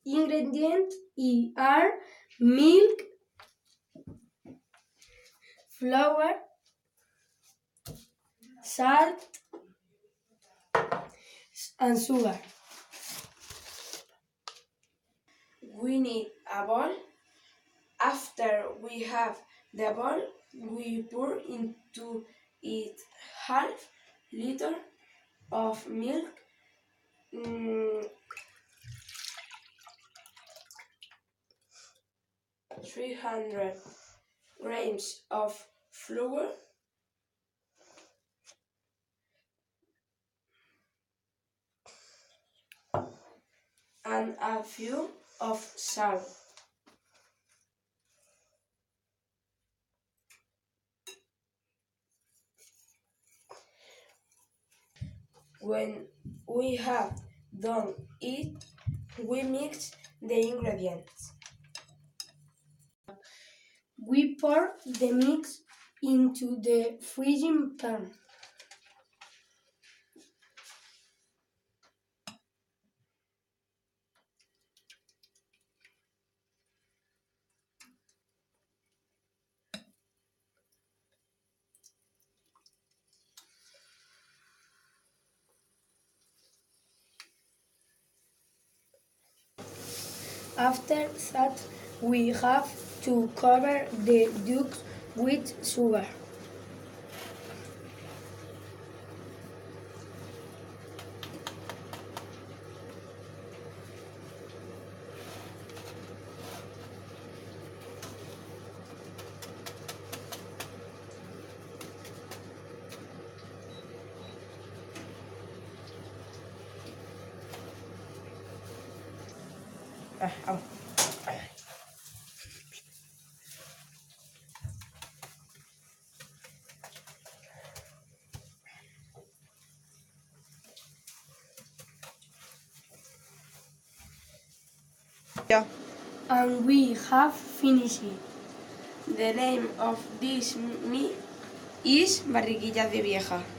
ingredients are milk, flour, salt, and sugar. We need a bowl. After we have the bowl, we pour into it half liter of milk, 300 grams of flour, and a few of salt. When we have done it, we mix the ingredients. We pour the mix into the freezing pan. After that, we have to cover the dough with sugar. Yeah. And we have finished it. The name of this meal is Barriguillas de vieja.